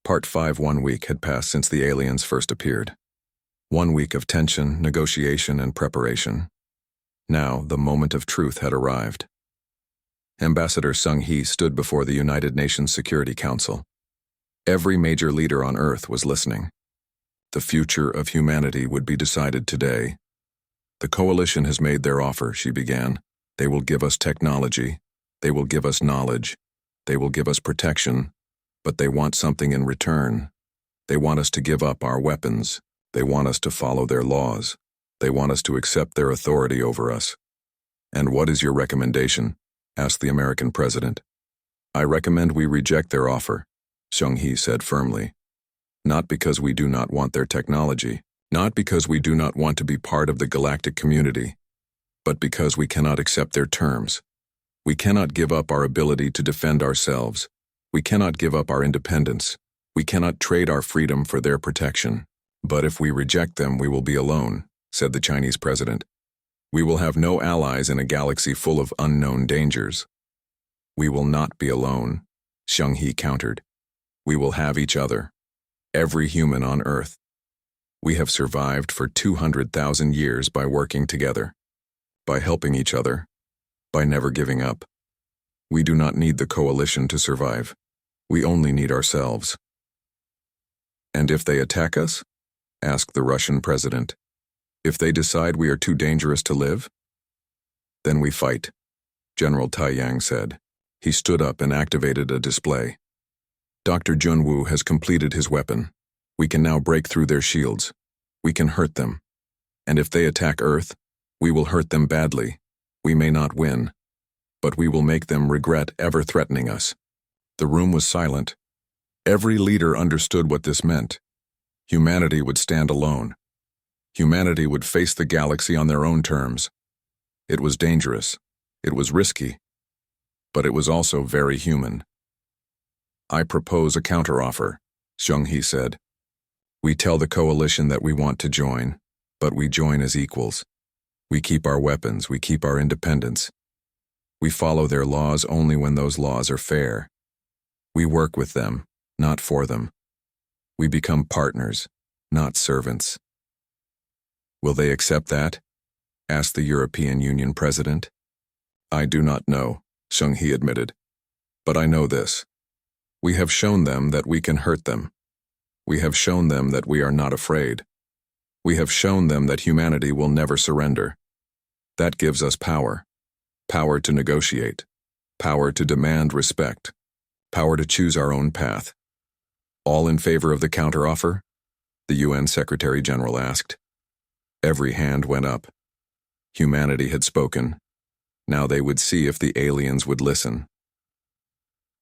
Part 5. 1 week had passed since the aliens first appeared. 1 week of tension, negotiation, and preparation. Now, the moment of truth had arrived. Ambassador Sung Hee stood before the United Nations Security Council. Every major leader on Earth was listening. The future of humanity would be decided today. The coalition has made their offer, she began. They will give us technology. They will give us knowledge. They will give us protection. But they want something in return. They want us to give up our weapons. They want us to follow their laws. They want us to accept their authority over us. And what is your recommendation? Asked the American president. I recommend we reject their offer, Sung Hee said firmly. Not because we do not want their technology, not because we do not want to be part of the galactic community, but because we cannot accept their terms. We cannot give up our ability to defend ourselves. We cannot give up our independence. We cannot trade our freedom for their protection. But if we reject them, we will be alone, said the Chinese president. We will have no allies in a galaxy full of unknown dangers. We will not be alone, Sung Hee countered. We will have each other, every human on Earth. We have survived for 200,000 years by working together, by helping each other, by never giving up. We do not need the coalition to survive. We only need ourselves. And if they attack us? Asked the Russian president. If they decide we are too dangerous to live? Then we fight, General Taiyang said. He stood up and activated a display. Dr. Junwoo has completed his weapon. We can now break through their shields. We can hurt them. And if they attack Earth, we will hurt them badly. We may not win, but we will make them regret ever threatening us. The room was silent. Every leader understood what this meant. Humanity would stand alone. Humanity would face the galaxy on their own terms. It was dangerous. It was risky. But it was also very human. I propose a counteroffer, Sung Hee said. We tell the coalition that we want to join, but we join as equals. We keep our weapons, we keep our independence. We follow their laws only when those laws are fair. We work with them, not for them. We become partners, not servants. Will they accept that? Asked the European Union president. I do not know, Sung Hee admitted. But I know this. We have shown them that we can hurt them. We have shown them that we are not afraid. We have shown them that humanity will never surrender. That gives us power. Power to negotiate. Power to demand respect. Power to choose our own path. All in favor of the counteroffer? The UN Secretary General asked. Every hand went up. Humanity had spoken. Now they would see if the aliens would listen.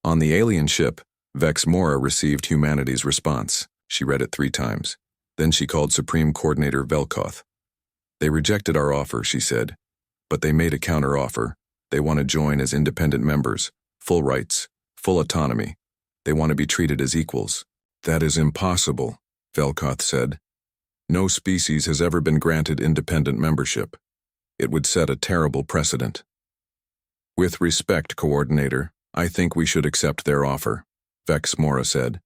On the alien ship, Vex Mora received humanity's response. She read it 3 times. Then she called Supreme Coordinator Velkoth. They rejected our offer, she said. But they made a counteroffer. They want to join as independent members, full rights, full autonomy. They want to be treated as equals. That is impossible, Velkoth said. No species has ever been granted independent membership. It would set a terrible precedent. With respect, Coordinator, I think we should accept their offer, Vex Mora said.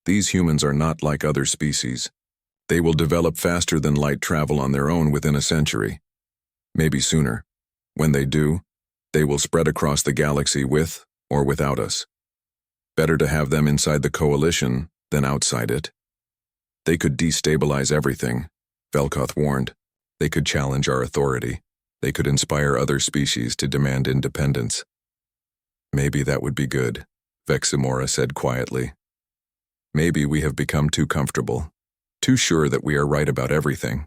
These humans are not like other species. They will develop faster than light travel on their own within a century. Maybe sooner. When they do, they will spread across the galaxy with or without us. Better to have them inside the coalition than outside it. They could destabilize everything, Velkoth warned. They could challenge our authority. They could inspire other species to demand independence. Maybe that would be good, Vex Mora said quietly. Maybe we have become too comfortable, too sure that we are right about everything.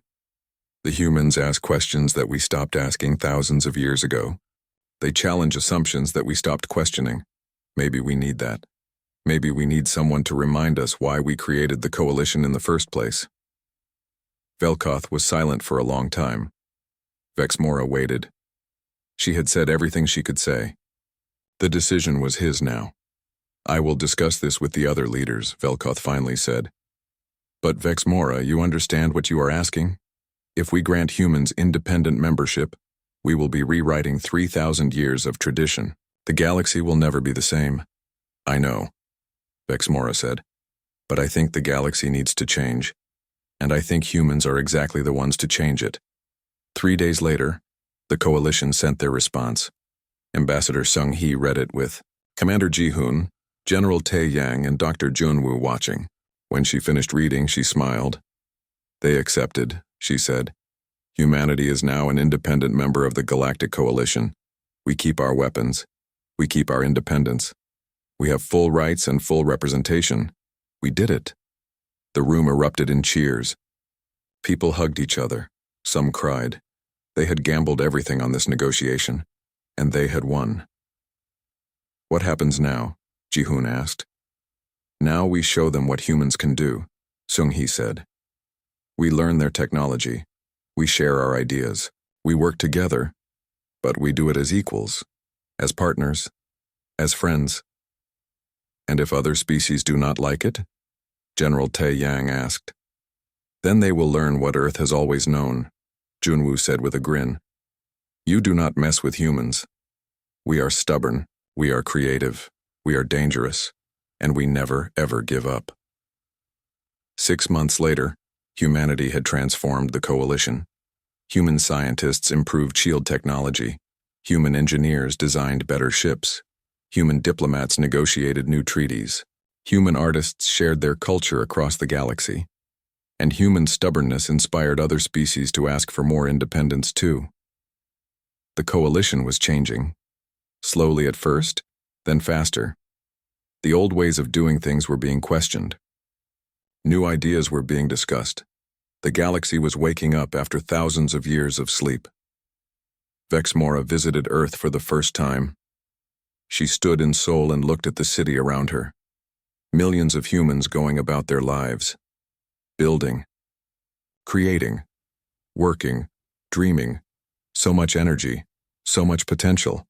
The humans ask questions that we stopped asking thousands of years ago. They challenge assumptions that we stopped questioning. Maybe we need that. Maybe we need someone to remind us why we created the coalition in the first place. Velkoth was silent for a long time. Vex Mora waited. She had said everything she could say. The decision was his now. I will discuss this with the other leaders, Velkoth finally said. But Vex Mora, you understand what you are asking? If we grant humans independent membership, we will be rewriting 3,000 years of tradition. The galaxy will never be the same. I know, Vex Mora said. But I think the galaxy needs to change, and I think humans are exactly the ones to change it. 3 days later, the coalition sent their response. Ambassador Sung Hee read it with Commander Ji-hoon, General Tae Yang, and Dr. Junwoo watching. When she finished reading, she smiled. They accepted, she said. Humanity is now an independent member of the Galactic Coalition. We keep our weapons. We keep our independence. We have full rights and full representation. We did it. The room erupted in cheers. People hugged each other. Some cried. They had gambled everything on this negotiation, and they had won. What happens now? Ji-hoon asked. Now we show them what humans can do, Sung-hee said. We learn their technology. We share our ideas. We work together, but we do it as equals, as partners, as friends. And if other species do not like it? General Tae Yang asked. Then they will learn what Earth has always known, Junwoo said with a grin. You do not mess with humans. We are stubborn, we are creative, we are dangerous, and we never, ever give up. 6 months later, humanity had transformed the coalition. Human scientists improved shield technology. Human engineers designed better ships. Human diplomats negotiated new treaties. Human artists shared their culture across the galaxy. And human stubbornness inspired other species to ask for more independence too. The coalition was changing. Slowly at first, then faster. The old ways of doing things were being questioned. New ideas were being discussed. The galaxy was waking up after thousands of years of sleep. Vexmora visited Earth for the first time. She stood in Seoul and looked at the city around her. Millions of humans going about their lives. Building. Creating. Working. Dreaming. So much energy. So much potential.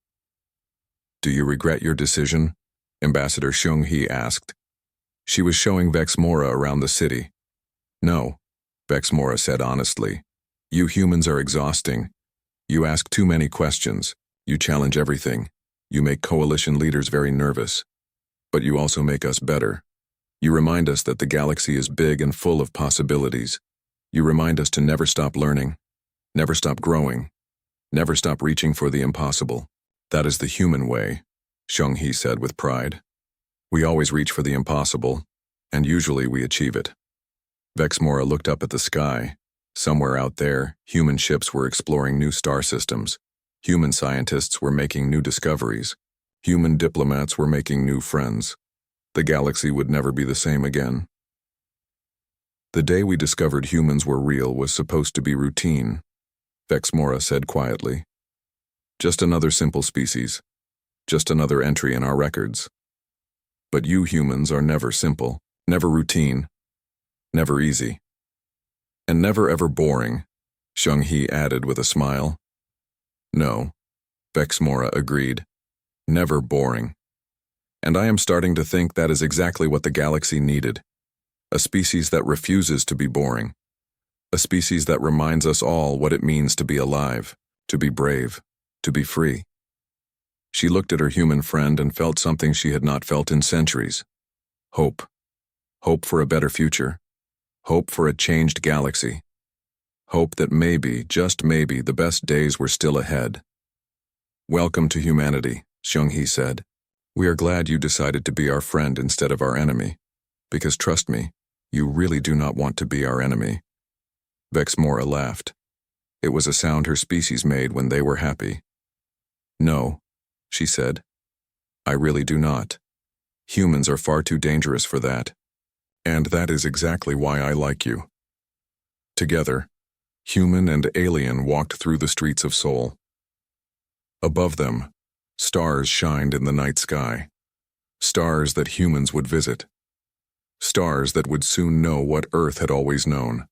Do you regret your decision? Ambassador Sung-hee asked. She was showing Vexmora around the city. No, Vexmora said honestly. You humans are exhausting. You ask too many questions. You challenge everything. You make coalition leaders very nervous. But you also make us better. You remind us that the galaxy is big and full of possibilities. You remind us to never stop learning, never stop growing, never stop reaching for the impossible. That is the human way, Sung-hee said with pride. We always reach for the impossible, and usually we achieve it. Vexmora looked up at the sky. Somewhere out there, human ships were exploring new star systems. Human scientists were making new discoveries. Human diplomats were making new friends. The galaxy would never be the same again. The day we discovered humans were real was supposed to be routine, Vexmora said quietly. Just another simple species. Just another entry in our records. But you humans are never simple, never routine, never easy. And never ever boring, Sung-hee added with a smile. No, Vexmora agreed. Never boring. And I am starting to think that is exactly what the galaxy needed. A species that refuses to be boring. A species that reminds us all what it means to be alive, to be brave, to be free. She looked at her human friend and felt something she had not felt in centuries. Hope. Hope for a better future. Hope for a changed galaxy. Hope that maybe, just maybe, the best days were still ahead. Welcome to humanity, Sung-hee said. We are glad you decided to be our friend instead of our enemy. Because trust me, you really do not want to be our enemy. Vexmora laughed. It was a sound her species made when they were happy. No, she said. I really do not. Humans are far too dangerous for that. And that is exactly why I like you. Together, human and alien walked through the streets of Seoul. Above them, stars shined in the night sky. Stars that humans would visit. Stars that would soon know what Earth had always known.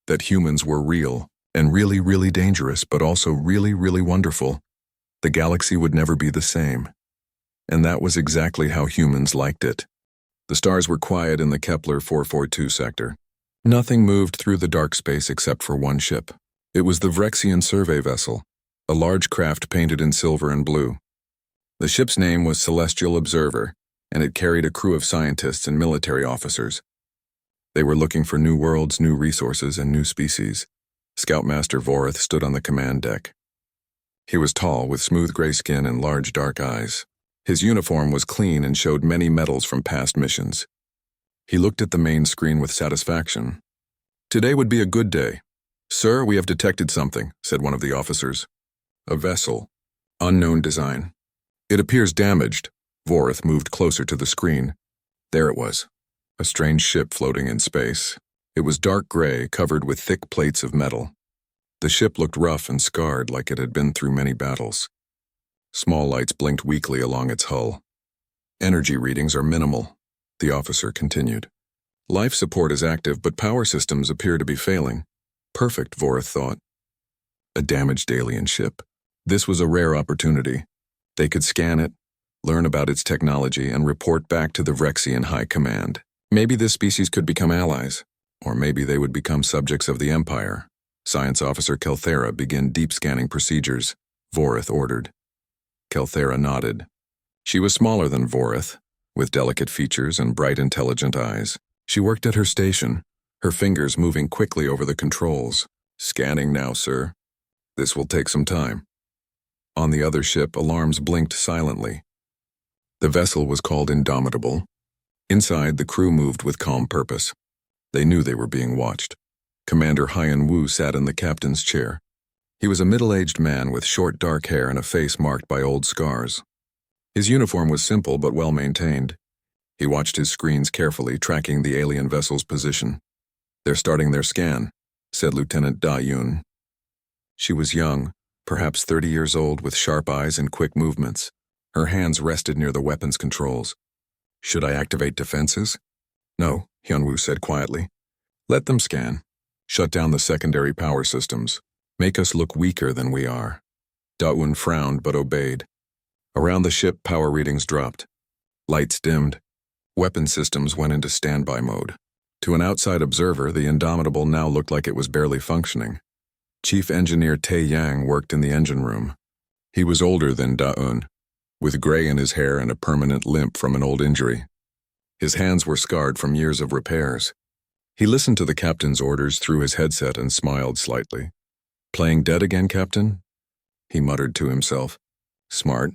That humans were real, and really, really dangerous, but also really, really wonderful. The galaxy would never be the same. And that was exactly how humans liked it. The stars were quiet in the Kepler 442 sector. Nothing moved through the dark space except for one ship. It was the Vrexian survey vessel, a large craft painted in silver and blue. The ship's name was Celestial Observer, and it carried a crew of scientists and military officers. They were looking for new worlds, new resources, and new species. Scoutmaster Vorith stood on the command deck. He was tall, with smooth gray skin and large dark eyes. His uniform was clean and showed many medals from past missions. He looked at the main screen with satisfaction. "Today would be a good day. Sir, we have detected something," said one of the officers. "A vessel. Unknown design. It appears damaged." Vorith moved closer to the screen. There it was. A strange ship floating in space. It was dark gray, covered with thick plates of metal. The ship looked rough and scarred, like it had been through many battles. Small lights blinked weakly along its hull. "Energy readings are minimal," the officer continued. "Life support is active, but power systems appear to be failing." Perfect, Vorith thought. A damaged alien ship. This was a rare opportunity. They could scan it, learn about its technology, and report back to the Vrexian High Command. Maybe this species could become allies, or maybe they would become subjects of the Empire. Science Officer Kelthera began deep scanning procedures, Vorith ordered. Kelthera nodded. She was smaller than Vorith, with delicate features and bright, intelligent eyes. She worked at her station, her fingers moving quickly over the controls. "Scanning now, sir. This will take some time." On the other ship, alarms blinked silently. The vessel was called Indomitable. Inside, the crew moved with calm purpose. They knew they were being watched. Commander Hyan Wu sat in the captain's chair. He was a middle-aged man with short dark hair and a face marked by old scars. His uniform was simple but well-maintained. He watched his screens carefully, tracking the alien vessel's position. "They're starting their scan," said Lieutenant Da Yun. She was young, perhaps 30 years old, with sharp eyes and quick movements. Her hands rested near the weapons controls. "Should I activate defenses?" "No," Hyunwoo said quietly. "Let them scan. Shut down the secondary power systems. Make us look weaker than we are." Da-un frowned but obeyed. Around the ship, power readings dropped. Lights dimmed. Weapon systems went into standby mode. To an outside observer, the Indomitable now looked like it was barely functioning. Chief Engineer Tae Yang worked in the engine room. He was older than Da-un, with gray in his hair and a permanent limp from an old injury. His hands were scarred from years of repairs. He listened to the captain's orders through his headset and smiled slightly. "Playing dead again, Captain?" he muttered to himself. Smart.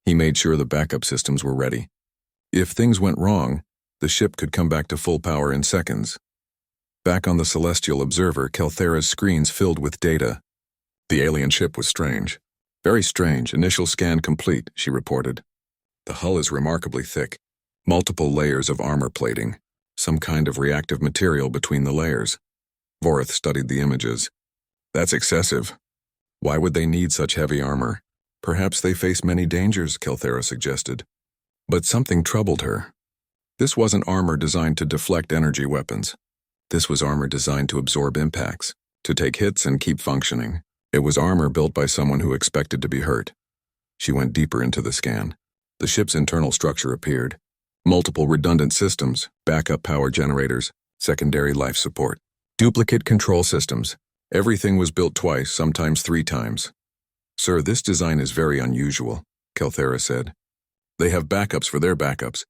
He made sure the backup systems were ready. If things went wrong, the ship could come back to full power in seconds. Back on the Celestial Observer, Kelthera's screens filled with data. The alien ship was strange. "Very strange. Initial scan complete," she reported. "The hull is remarkably thick. Multiple layers of armor plating. Some kind of reactive material between the layers." Vorith studied the images. "That's excessive. Why would they need such heavy armor?" "Perhaps they face many dangers," Kelthera suggested. But something troubled her. This wasn't armor designed to deflect energy weapons. This was armor designed to absorb impacts, to take hits and keep functioning. It was armor built by someone who expected to be hurt. She went deeper into the scan. The ship's internal structure appeared. Multiple redundant systems, backup power generators, secondary life support, duplicate control systems. Everything was built twice, sometimes 3 times. "Sir, this design is very unusual," Kelthera said. "They have backups for their backups.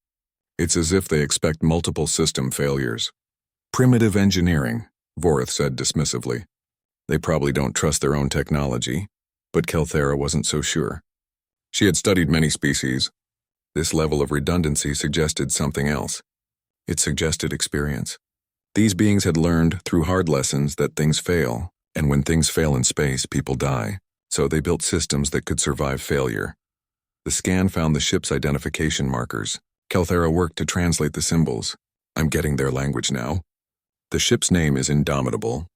It's as if they expect multiple system failures." "Primitive engineering," Vorith said dismissively. "They probably don't trust their own technology," but Kelthera wasn't so sure. She had studied many species. This level of redundancy suggested something else. It suggested experience. These beings had learned through hard lessons that things fail, and when things fail in space, people die. So they built systems that could survive failure. The scan found the ship's identification markers. Kelthera worked to translate the symbols. "I'm getting their language now. The ship's name is Indomitable.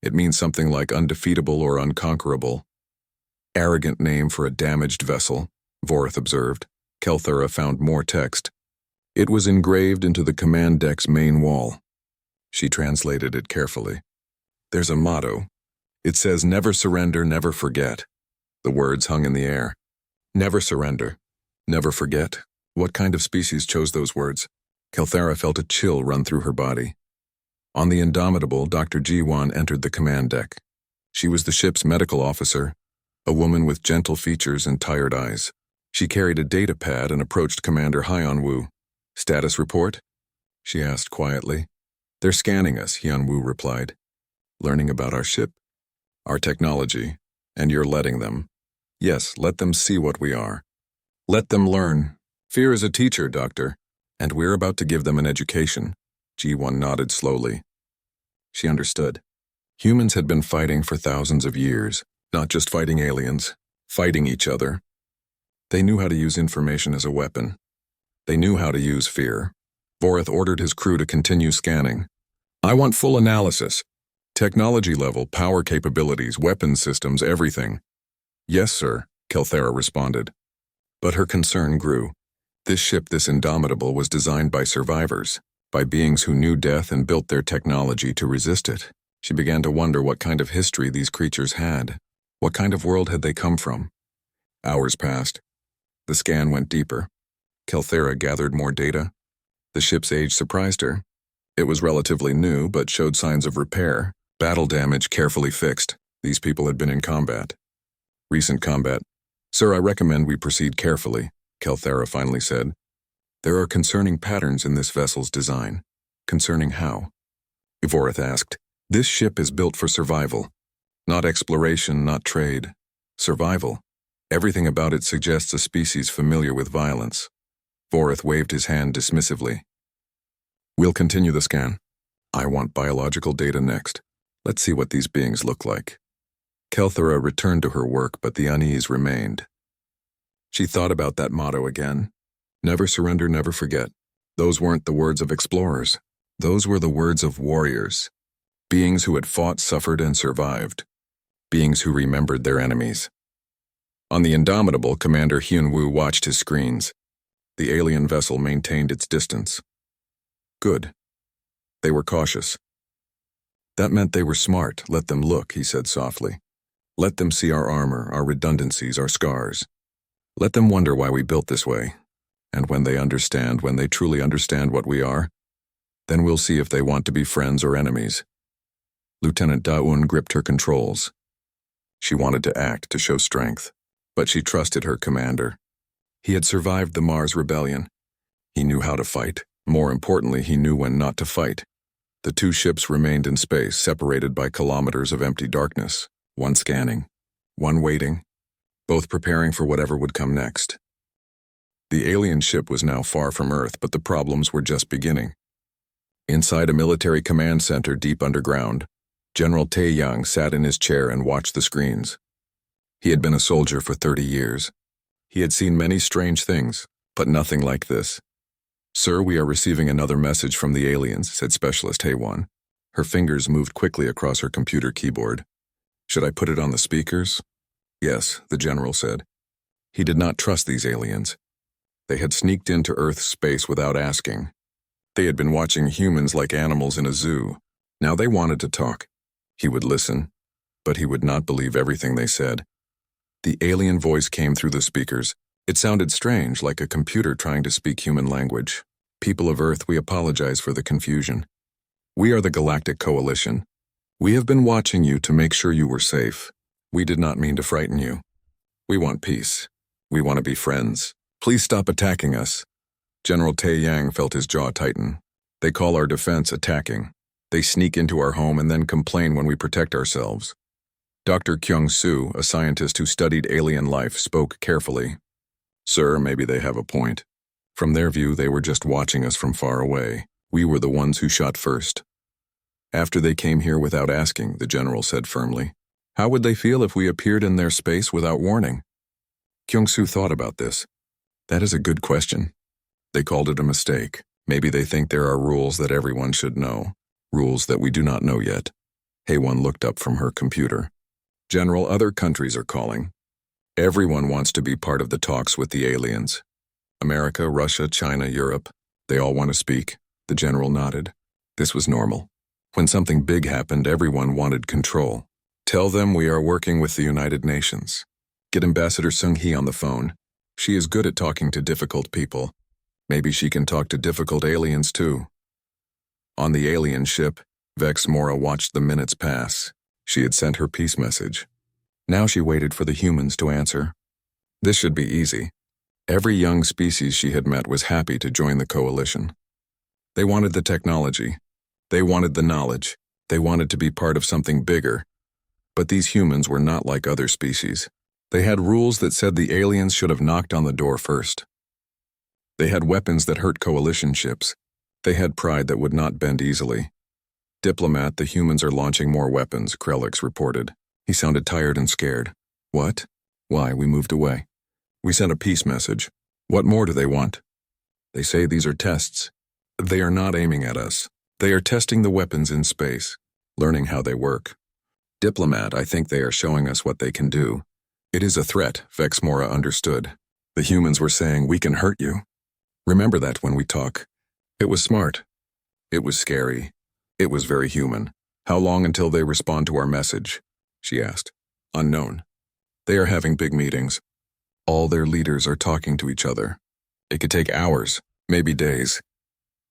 It means something like undefeatable or unconquerable." "Arrogant name for a damaged vessel," Vorith observed. Kelthera found more text. It was engraved into the command deck's main wall. She translated it carefully. "There's a motto. It says, 'Never surrender, never forget.'" The words hung in the air. Never surrender. Never forget. What kind of species chose those words? Kelthera felt a chill run through her body. On the Indomitable, Dr. Ji-Wan entered the command deck. She was the ship's medical officer, a woman with gentle features and tired eyes. She carried a data pad and approached Commander Hyan Wu. Status report? She asked quietly. They're scanning us, Hyunwoo replied. Learning about our ship, our technology, and you're letting them. Yes, let them see what we are. Let them learn. Fear is a teacher, Doctor, and we're about to give them an education. Ji-won nodded slowly. She understood. Humans had been fighting for thousands of years, not just fighting aliens, fighting each other. They knew how to use information as a weapon. They knew how to use fear. Vorith ordered his crew to continue scanning. I want full analysis. Technology level, power capabilities, weapon systems, everything. Yes, sir, Kelthera responded. But her concern grew. This ship, this Indomitable, was designed by survivors, by beings who knew death and built their technology to resist it. She began to wonder what kind of history these creatures had. What kind of world had they come from? Hours passed. The scan went deeper. Kelthera gathered more data. The ship's age surprised her. It was relatively new, but showed signs of repair. Battle damage carefully fixed. These people had been in combat. Recent combat. Sir, I recommend we proceed carefully, Kelthera finally said. There are concerning patterns in this vessel's design. Concerning how? Vorith asked. This ship is built for survival. Not exploration, not trade. Survival. Everything about it suggests a species familiar with violence. Vorith waved his hand dismissively. We'll continue the scan. I want biological data next. Let's see what these beings look like. Kelthera returned to her work, but the unease remained. She thought about that motto again. Never surrender, never forget. Those weren't the words of explorers. Those were the words of warriors. Beings who had fought, suffered, and survived. Beings who remembered their enemies. On the Indomitable, Commander Hyunwoo watched his screens. The alien vessel maintained its distance. Good. They were cautious. That meant they were smart. Let them look, he said softly. Let them see our armor, our redundancies, our scars. Let them wonder why we built this way. And when they understand, when they truly understand what we are, then we'll see if they want to be friends or enemies. Lieutenant Da-un gripped her controls. She wanted to act, to show strength, but she trusted her commander. He had survived the Mars rebellion. He knew how to fight. More importantly, he knew when not to fight. The two ships remained in space, separated by kilometers of empty darkness. One scanning, one waiting, both preparing for whatever would come next. The alien ship was now far from Earth, but the problems were just beginning. Inside a military command center deep underground, General Tae-yang sat in his chair and watched the screens. He had been a soldier for 30 years. He had seen many strange things, but nothing like this. Sir, we are receiving another message from the aliens, said Specialist Haewon. Her fingers moved quickly across her computer keyboard. Should I put it on the speakers? Yes, the general said. He did not trust these aliens. They had sneaked into Earth's space without asking. They had been watching humans like animals in a zoo. Now they wanted to talk. He would listen, but he would not believe everything they said. The alien voice came through the speakers. It sounded strange, like a computer trying to speak human language. People of Earth, we apologize for the confusion. We are the Galactic Coalition. We have been watching you to make sure you were safe. We did not mean to frighten you. We want peace. We want to be friends. Please stop attacking us. General Tae-yang felt his jaw tighten. They call our defense attacking. They sneak into our home and then complain when we protect ourselves. Dr. Kyung-soo, a scientist who studied alien life, spoke carefully. Sir, maybe they have a point. From their view, they were just watching us from far away. We were the ones who shot first. After they came here without asking, the general said firmly. How would they feel if we appeared in their space without warning? Kyung-soo thought about this. That is a good question. They called it a mistake. Maybe they think there are rules that everyone should know. Rules that we do not know yet. Haewon looked up from her computer. General, other countries are calling. Everyone wants to be part of the talks with the aliens. America, Russia, China, Europe. They all want to speak. The general nodded. This was normal. When something big happened, everyone wanted control. Tell them we are working with the United Nations. Get Ambassador Sung-hee on the phone. She is good at talking to difficult people. Maybe she can talk to difficult aliens too. On the alien ship, Vex Mora watched the minutes pass. She had sent her peace message. Now she waited for the humans to answer. This should be easy. Every young species she had met was happy to join the coalition. They wanted the technology. They wanted the knowledge. They wanted to be part of something bigger. But these humans were not like other species. They had rules that said the aliens should have knocked on the door first. They had weapons that hurt coalition ships. They had pride that would not bend easily. Diplomat, the humans are launching more weapons, Krelix reported. He sounded tired and scared. What? Why, we moved away. We sent a peace message. What more do they want? They say these are tests. They are not aiming at us. They are testing the weapons in space, learning how they work. Diplomat, I think they are showing us what they can do. It is a threat, Vexmora understood. The humans were saying, we can hurt you. Remember that when we talk. It was smart. It was scary. It was very human. How long until they respond to our message? She asked. Unknown. They are having big meetings. All their leaders are talking to each other. It could take hours, maybe days.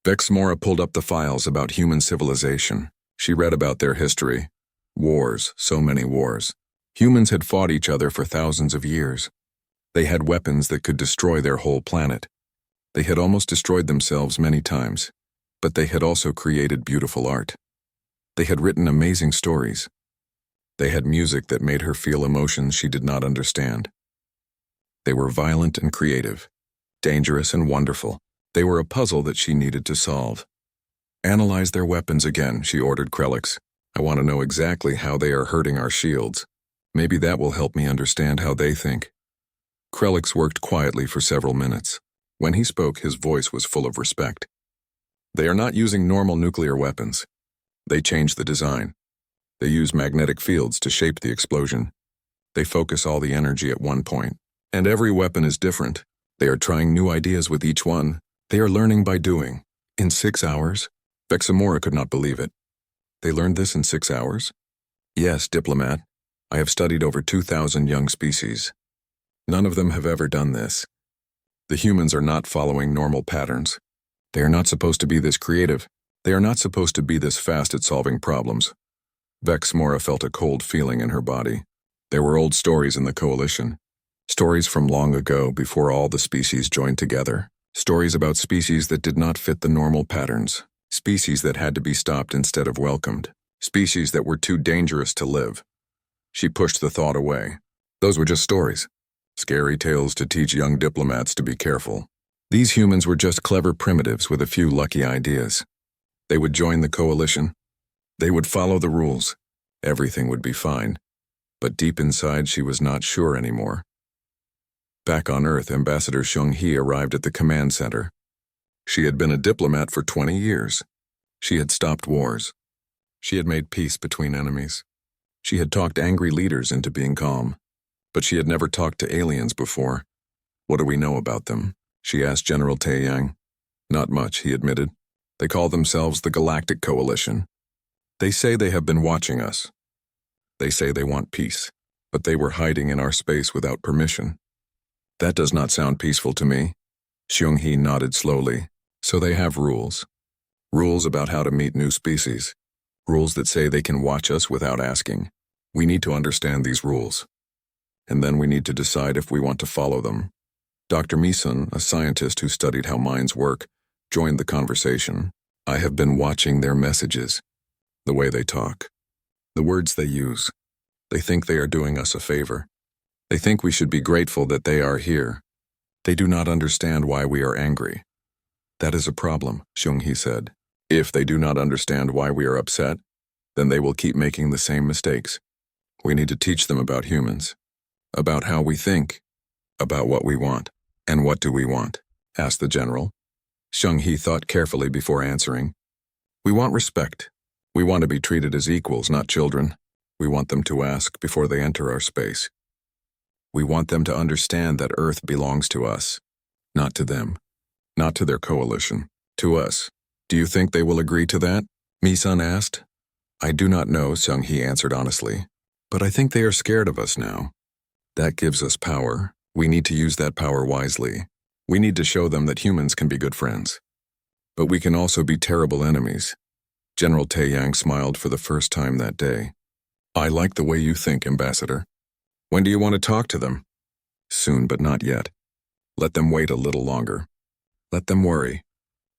Vexmora pulled up the files about human civilization. She read about their history. Wars, so many wars. Humans had fought each other for thousands of years. They had weapons that could destroy their whole planet. They had almost destroyed themselves many times, but they had also created beautiful art. They had written amazing stories. They had music that made her feel emotions she did not understand. They were violent and creative, dangerous and wonderful. They were a puzzle that she needed to solve. Analyze their weapons again, she ordered Krelix. I want to know exactly how they are hurting our shields. Maybe that will help me understand how they think. Krelix worked quietly for several minutes. When he spoke, his voice was full of respect. They are not using normal nuclear weapons. They changed the design. They use magnetic fields to shape the explosion. They focus all the energy at one point. And every weapon is different. They are trying new ideas with each one. They are learning by doing. In 6 hours? Vexamora could not believe it. They learned this in 6 hours? Yes, Diplomat. I have studied over 2,000 young species. None of them have ever done this. The humans are not following normal patterns. They are not supposed to be this creative. They are not supposed to be this fast at solving problems. Vexmora felt a cold feeling in her body. There were old stories in the coalition. Stories from long ago, before all the species joined together. Stories about species that did not fit the normal patterns. Species that had to be stopped instead of welcomed. Species that were too dangerous to live. She pushed the thought away. Those were just stories. Scary tales to teach young diplomats to be careful. These humans were just clever primitives with a few lucky ideas. They would join the coalition. They would follow the rules. Everything would be fine. But deep inside, she was not sure anymore. Back on Earth, Ambassador Xiong-He arrived at the command center. She had been a diplomat for 20 years. She had stopped wars. She had made peace between enemies. She had talked angry leaders into being calm. But she had never talked to aliens before. What do we know about them? She asked General Taeyang. Not much, he admitted. They call themselves the Galactic Coalition. They say they have been watching us. They say they want peace, but they were hiding in our space without permission. That does not sound peaceful to me. Xiong-He nodded slowly. So they have rules. Rules about how to meet new species. Rules that say they can watch us without asking. We need to understand these rules. And then we need to decide if we want to follow them. Dr. Misun, a scientist who studied how minds work, joined the conversation. I have been watching their messages. The way they talk. The words they use. They think they are doing us a favor. They think we should be grateful that they are here. They do not understand why we are angry. That is a problem, Xiong-He said. If they do not understand why we are upset, then they will keep making the same mistakes. We need to teach them about humans. About how we think. About what we want. And what do we want? Asked the general. Xiong-He thought carefully before answering. We want respect. We want to be treated as equals, not children. We want them to ask before they enter our space. We want them to understand that Earth belongs to us, not to them, not to their coalition, to us. Do you think they will agree to that? Mi-sun asked. I do not know, Xiong-He answered honestly, but I think they are scared of us now. That gives us power. We need to use that power wisely. We need to show them that humans can be good friends. But we can also be terrible enemies. General Taeyang smiled for the first time that day. I like the way you think, Ambassador. When do you want to talk to them? Soon, but not yet. Let them wait a little longer. Let them worry.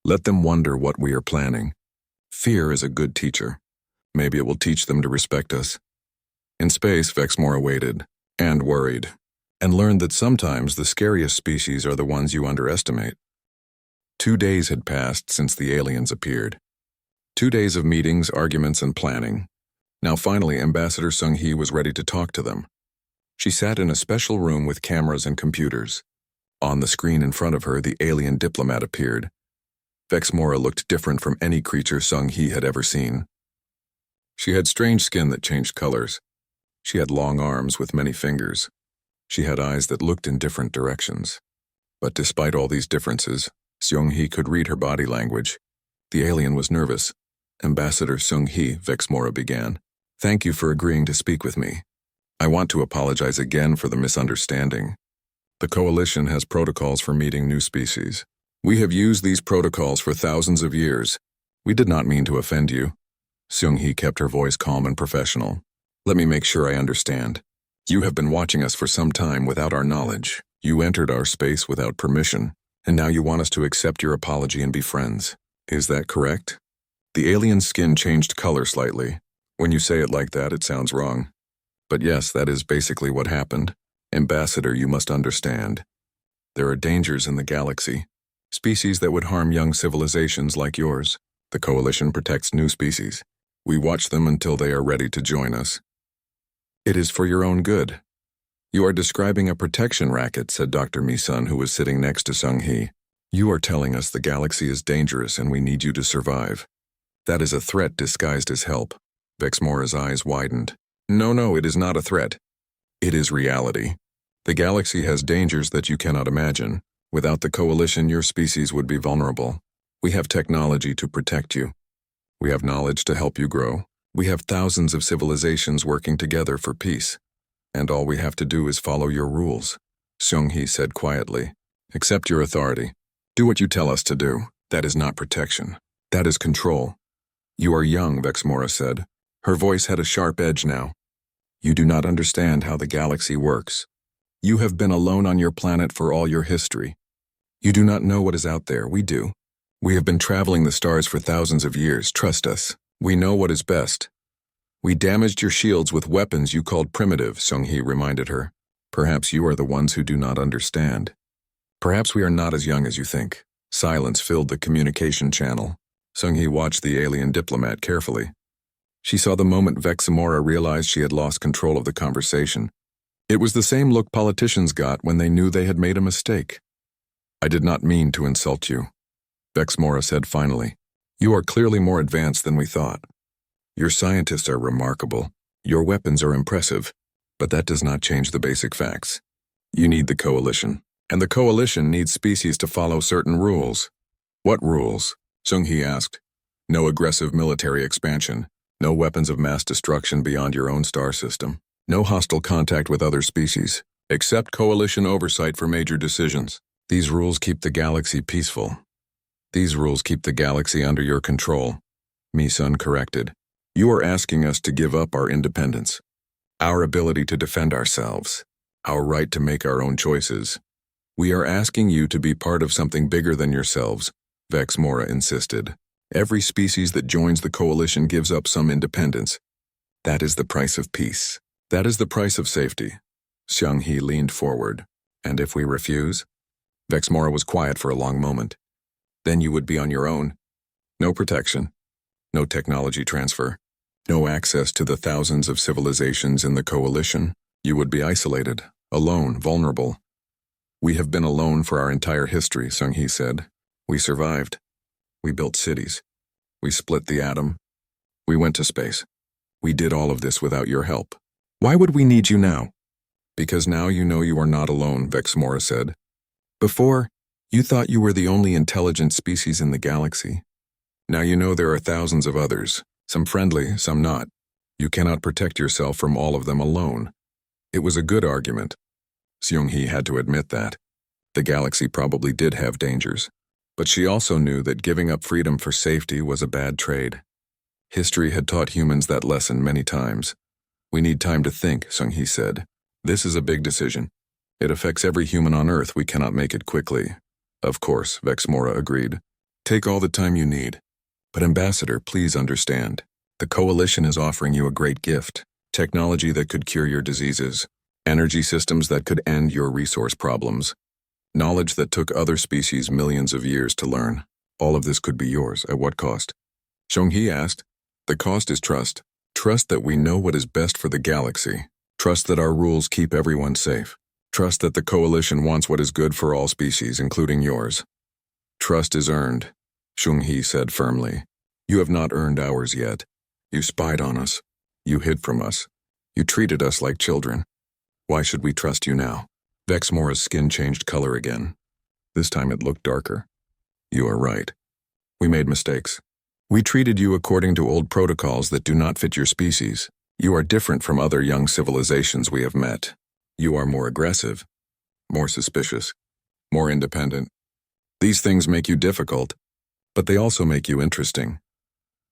Let them wonder what we are planning. Fear is a good teacher. Maybe it will teach them to respect us. In space, Vexmora waited, and worried, and learned that sometimes the scariest species are the ones you underestimate. 2 days had passed since the aliens appeared. 2 days of meetings, arguments, and planning. Now finally, Ambassador Sung-hee was ready to talk to them. She sat in a special room with cameras and computers. On the screen in front of her, the alien diplomat appeared. Vexmora looked different from any creature Sung-hee had ever seen. She had strange skin that changed colors. She had long arms with many fingers. She had eyes that looked in different directions. But despite all these differences, Sung-hee could read her body language. The alien was nervous. Ambassador Sung-hee, Vexmora began. Thank you for agreeing to speak with me. I want to apologize again for the misunderstanding. The Coalition has protocols for meeting new species. We have used these protocols for thousands of years. We did not mean to offend you. Sung-hee kept her voice calm and professional. Let me make sure I understand. You have been watching us for some time without our knowledge. You entered our space without permission, and now you want us to accept your apology and be friends. Is that correct? The alien's skin changed color slightly. When you say it like that, it sounds wrong. But yes, that is basically what happened. Ambassador, you must understand. There are dangers in the galaxy. Species that would harm young civilizations like yours. The Coalition protects new species. We watch them until they are ready to join us. It is for your own good. You are describing a protection racket, said Dr. Mi-sun, who was sitting next to Sung-hee. You are telling us the galaxy is dangerous and we need you to survive. That is a threat disguised as help. Vexmora's eyes widened. No, it is not a threat. It is reality. The galaxy has dangers that you cannot imagine. Without the Coalition, your species would be vulnerable. We have technology to protect you. We have knowledge to help you grow. We have thousands of civilizations working together for peace. And all we have to do is follow your rules. Sung-hee said quietly. Accept your authority. Do what you tell us to do. That is not protection. That is control. You are young, Vexmora said. Her voice had a sharp edge now. You do not understand how the galaxy works. You have been alone on your planet for all your history. You do not know what is out there. We do. We have been traveling the stars for thousands of years. Trust us. We know what is best. We damaged your shields with weapons you called primitive, Sung-hee reminded her. Perhaps you are the ones who do not understand. Perhaps we are not as young as you think. Silence filled the communication channel. Sung-hee watched the alien diplomat carefully. She saw the moment Vexmora realized she had lost control of the conversation. It was the same look politicians got when they knew they had made a mistake. I did not mean to insult you, Vexmora said finally. You are clearly more advanced than we thought. Your scientists are remarkable. Your weapons are impressive. But that does not change the basic facts. You need the Coalition. And the Coalition needs species to follow certain rules. What rules? Sung-hee asked. No aggressive military expansion. No weapons of mass destruction beyond your own star system. No hostile contact with other species. Except Coalition oversight for major decisions. These rules keep the galaxy peaceful. These rules keep the galaxy under your control. Mi-sun corrected. You are asking us to give up our independence. Our ability to defend ourselves. Our right to make our own choices. We are asking you to be part of something bigger than yourselves, Vexmora insisted. Every species that joins the Coalition gives up some independence. That is the price of peace. That is the price of safety. Sung-hee leaned forward. And if we refuse? Vexmora was quiet for a long moment. Then you would be on your own. No protection. No technology transfer. No access to the thousands of civilizations in the Coalition. You would be isolated, alone, vulnerable. We have been alone for our entire history, Sung-hee said. We survived. We built cities. We split the atom. We went to space. We did all of this without your help. Why would we need you now? Because now you know you are not alone, Vexmora said. Before, you thought you were the only intelligent species in the galaxy. Now you know there are thousands of others, some friendly, some not. You cannot protect yourself from all of them alone. It was a good argument. Sung-hee had to admit that. The galaxy probably did have dangers, but she also knew that giving up freedom for safety was a bad trade. History had taught humans that lesson many times. We need time to think, Sung-hee said. This is a big decision. It affects every human on Earth. We cannot make it quickly. Of course, Vexmora agreed. Take all the time you need. But Ambassador, please understand. The Coalition is offering you a great gift. Technology that could cure your diseases. Energy systems that could end your resource problems. Knowledge that took other species millions of years to learn. All of this could be yours. At what cost? Xionghe asked. The cost is trust. Trust that we know what is best for the galaxy. Trust that our rules keep everyone safe. Trust that the Coalition wants what is good for all species, including yours. Trust is earned, Xionghe said firmly. You have not earned ours yet. You spied on us. You hid from us. You treated us like children. Why should we trust you now? Vexmora's skin changed color again. This time it looked darker. You are right. We made mistakes. We treated you according to old protocols that do not fit your species. You are different from other young civilizations we have met. You are more aggressive, more suspicious, more independent. These things make you difficult, but they also make you interesting.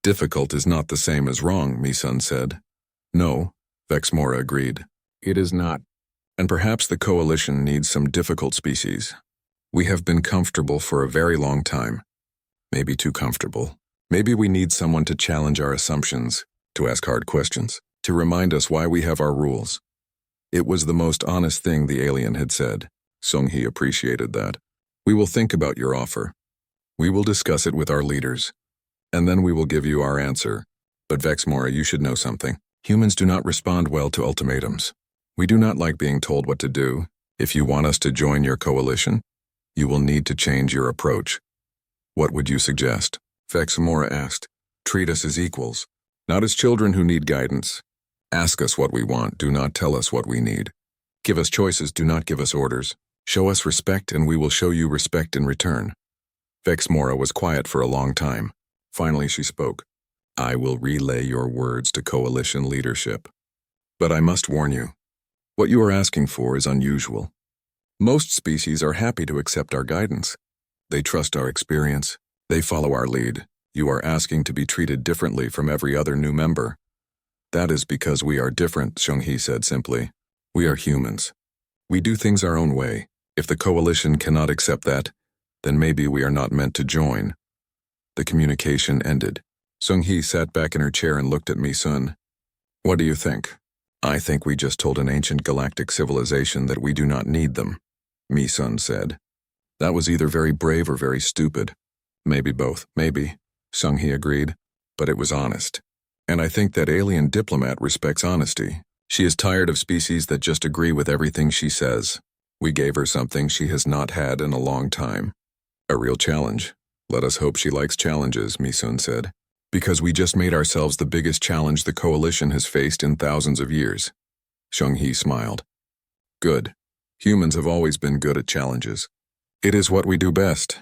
Difficult is not the same as wrong, Misun said. No, Vexmora agreed. It is not. And perhaps the Coalition needs some difficult species. We have been comfortable for a very long time. Maybe too comfortable. Maybe we need someone to challenge our assumptions, to ask hard questions, to remind us why we have our rules. It was the most honest thing the alien had said. Xionghe appreciated that. We will think about your offer. We will discuss it with our leaders. And then we will give you our answer. But Vexmora, you should know something. Humans do not respond well to ultimatums. We do not like being told what to do. If you want us to join your coalition, you will need to change your approach. What would you suggest? Vexmora asked. Treat us as equals, not as children who need guidance. Ask us what we want, do not tell us what we need. Give us choices, do not give us orders. Show us respect and we will show you respect in return. Vexmora was quiet for a long time. Finally she spoke. I will relay your words to coalition leadership. But I must warn you, what you are asking for is unusual. Most species are happy to accept our guidance. They trust our experience. They follow our lead. You are asking to be treated differently from every other new member. That is because we are different, Xionghe said simply. We are humans. We do things our own way. If the coalition cannot accept that, then maybe we are not meant to join. The communication ended. Xionghe sat back in her chair and looked at Misun. What do you think? I think we just told an ancient galactic civilization that we do not need them, Misun said. That was either very brave or very stupid. Maybe both, maybe, Xionghe agreed, but it was honest. And I think that alien diplomat respects honesty. She is tired of species that just agree with everything she says. We gave her something she has not had in a long time. A real challenge. Let us hope she likes challenges, Misun said. Because we just made ourselves the biggest challenge the coalition has faced in thousands of years. Xionghe smiled. Good. Humans have always been good at challenges. It is what we do best.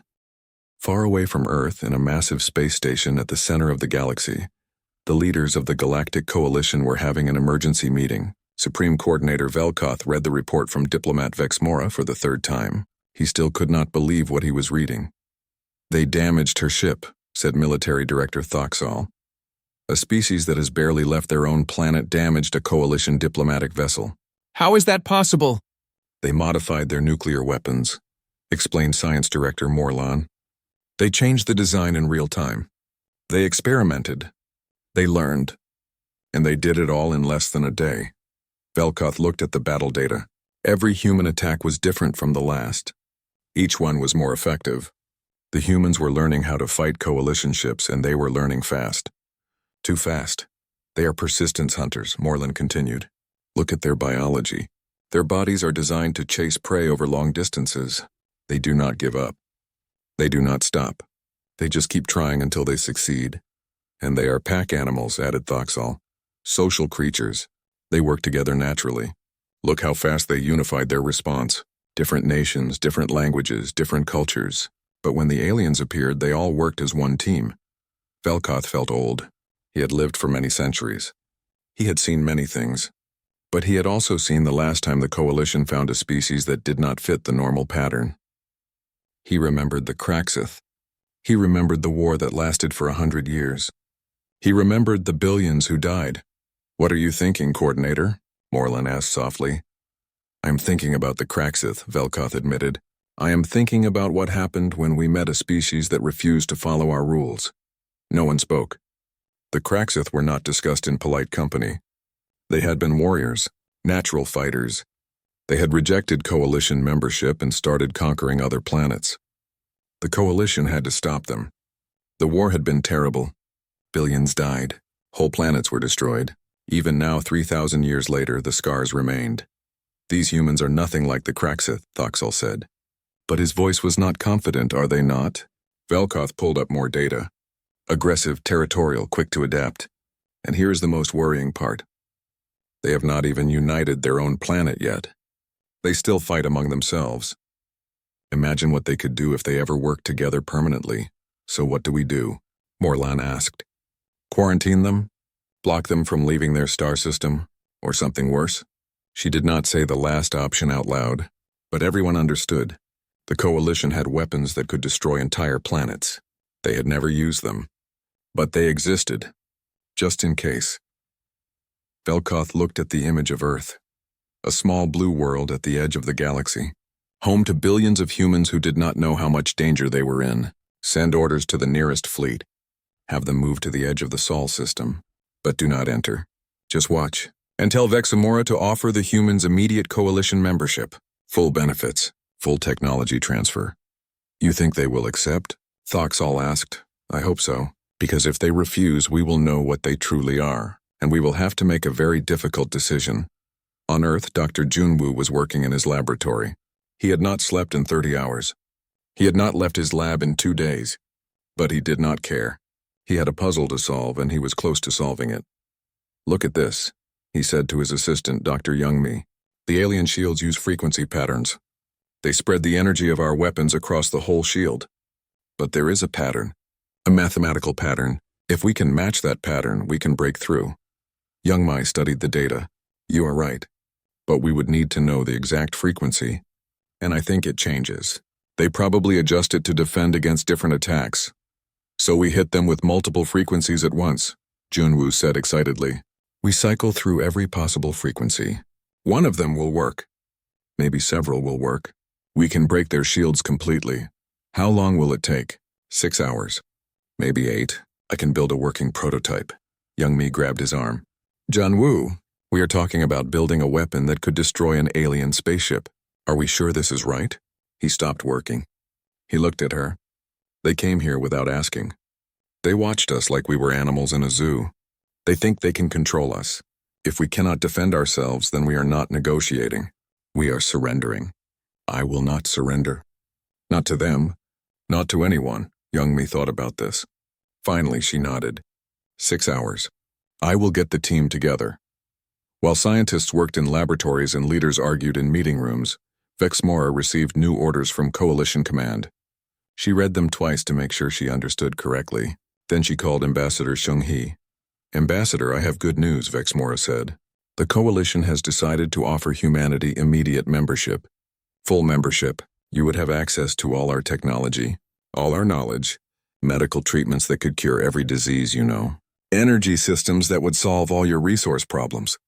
Far away from Earth in a massive space station at the center of the galaxy, the leaders of the Galactic Coalition were having an emergency meeting. Supreme Coordinator Velkoth read the report from Diplomat Vexmora for the third time. He still could not believe what he was reading. They damaged her ship, said Military Director Thoxal. A species that has barely left their own planet damaged a coalition diplomatic vessel. How is that possible? They modified their nuclear weapons, explained Science Director Morlan. They changed the design in real time. They experimented. They learned. And they did it all in less than a day. Velkoth looked at the battle data. Every human attack was different from the last. Each one was more effective. The humans were learning how to fight coalition ships, and they were learning fast. Too fast. They are persistence hunters, Morlan continued. Look at their biology. Their bodies are designed to chase prey over long distances. They do not give up. They do not stop. They just keep trying until they succeed. And they are pack animals, added Thoxal. Social creatures. They work together naturally. Look how fast they unified their response. Different nations, different languages, different cultures. But when the aliens appeared, they all worked as one team. Velkoth felt old. He had lived for many centuries. He had seen many things. But he had also seen the last time the coalition found a species that did not fit the normal pattern. He remembered the Kraxith. He remembered the war that lasted for 100 years. He remembered the billions who died. What are you thinking, Coordinator? Morlan asked softly. I'm thinking about the Kraxith, Velkoth admitted. I am thinking about what happened when we met a species that refused to follow our rules. No one spoke. The Kraxith were not discussed in polite company. They had been warriors, natural fighters. They had rejected Coalition membership and started conquering other planets. The Coalition had to stop them. The war had been terrible. Billions died. Whole planets were destroyed. Even now, 3,000 years later, the scars remained. These humans are nothing like the Kraxith, Thoxel said. But his voice was not confident, are they not? Velkoth pulled up more data. Aggressive, territorial, quick to adapt. And here's the most worrying part. They have not even united their own planet yet. They still fight among themselves. Imagine what they could do if they ever worked together permanently. So what do we do? Morlan asked. Quarantine them? Block them from leaving their star system? Or something worse? She did not say the last option out loud, but everyone understood. The Coalition had weapons that could destroy entire planets. They had never used them. But they existed. Just in case. Velkoth looked at the image of Earth. A small blue world at the edge of the galaxy. Home to billions of humans who did not know how much danger they were in. Send orders to the nearest fleet. Have them move to the edge of the Sol system. But do not enter. Just watch. And tell Vexamora to offer the humans immediate Coalition membership. Full benefits. Full technology transfer. You think they will accept? Thoxel asked. I hope so. Because if they refuse, we will know what they truly are. And we will have to make a very difficult decision. On Earth, Dr. Junwoo was working in his laboratory. He had not slept in 30 hours. He had not left his lab in 2 days. But he did not care. He had a puzzle to solve, and he was close to solving it. Look at this, he said to his assistant, Dr. Youngmi. The alien shields use frequency patterns. They spread the energy of our weapons across the whole shield. But there is a pattern, a mathematical pattern. If we can match that pattern, we can break through. Youngmi studied the data. You are right. But we would need to know the exact frequency. And I think it changes. They probably adjust it to defend against different attacks. So we hit them with multiple frequencies at once, Junwoo said excitedly. We cycle through every possible frequency. One of them will work. Maybe several will work. We can break their shields completely. How long will it take? 6 hours. Maybe 8. I can build a working prototype. Youngmi grabbed his arm. Junwoo, we are talking about building a weapon that could destroy an alien spaceship. Are we sure this is right? He stopped working. He looked at her. They came here without asking. They watched us like we were animals in a zoo. They think they can control us. If we cannot defend ourselves, then we are not negotiating. We are surrendering. I will not surrender. Not to them. Not to anyone. Youngmi thought about this. Finally, she nodded. 6 hours. I will get the team together. While scientists worked in laboratories and leaders argued in meeting rooms, Vexmora received new orders from Coalition Command. She read them twice to make sure she understood correctly. Then she called Ambassador Shung-hee. Ambassador, I have good news, Vexmora said. The Coalition has decided to offer humanity immediate membership. Full membership. You would have access to all our technology, all our knowledge, medical treatments that could cure every disease you know, energy systems that would solve all your resource problems,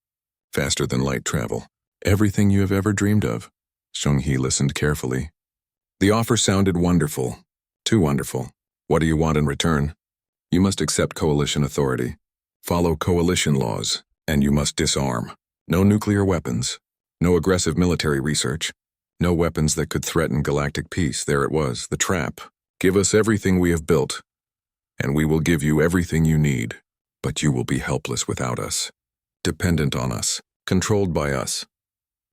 faster than light travel, everything you have ever dreamed of. Shung-hee listened carefully. The offer sounded wonderful, too wonderful. What do you want in return? You must accept Coalition authority, follow Coalition laws, and you must disarm. No nuclear weapons, no aggressive military research, no weapons that could threaten galactic peace. There it was, the trap. Give us everything we have built, and we will give you everything you need, but you will be helpless without us, dependent on us, controlled by us.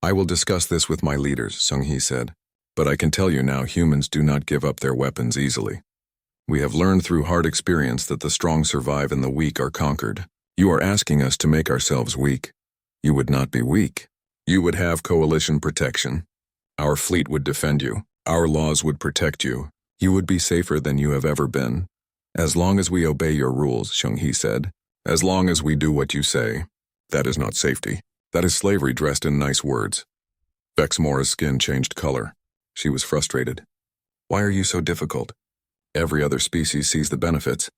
I will discuss this with my leaders, Sung-hee said, but I can tell you now humans do not give up their weapons easily. We have learned through hard experience that the strong survive and the weak are conquered. You are asking us to make ourselves weak. You would not be weak. You would have Coalition protection. Our fleet would defend you. Our laws would protect you. You would be safer than you have ever been. As long as we obey your rules, Shung-hee said. As long as we do what you say. That is not safety. That is slavery dressed in nice words. Vexmora's skin changed color. She was frustrated. Why are you so difficult? Every other species sees the benefits.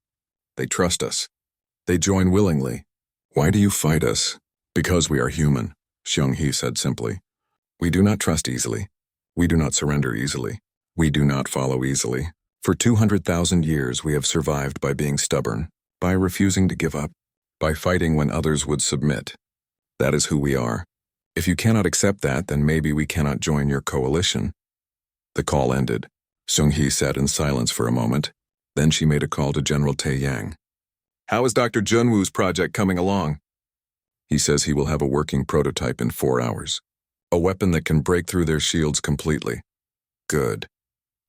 They trust us. They join willingly. Why do you fight us? Because we are human, Shung-hee said simply. We do not trust easily. We do not surrender easily. We do not follow easily. For 200,000 years we have survived by being stubborn, by refusing to give up, by fighting when others would submit. That is who we are. If you cannot accept that, then maybe we cannot join your coalition. The call ended. Seung-hee sat in silence for a moment. Then she made a call to General Tae-yang. How is Dr. Junwoo's project coming along? He says he will have a working prototype in 4 hours. A weapon that can break through their shields completely. Good.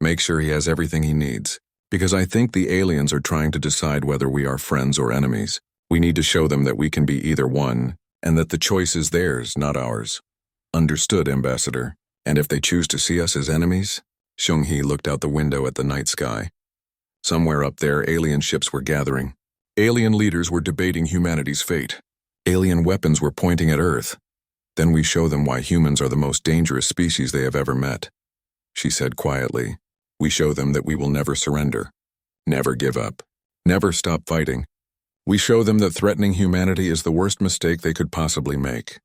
Make sure he has everything he needs. Because I think the aliens are trying to decide whether we are friends or enemies. We need to show them that we can be either one, and that the choice is theirs, not ours. Understood, Ambassador. And if they choose to see us as enemies? Seung-hee looked out the window at the night sky. Somewhere up there, alien ships were gathering. Alien leaders were debating humanity's fate. Alien weapons were pointing at Earth. Then we show them why humans are the most dangerous species they have ever met. She said quietly, we show them that we will never surrender, never give up, never stop fighting. We show them that threatening humanity is the worst mistake they could possibly make.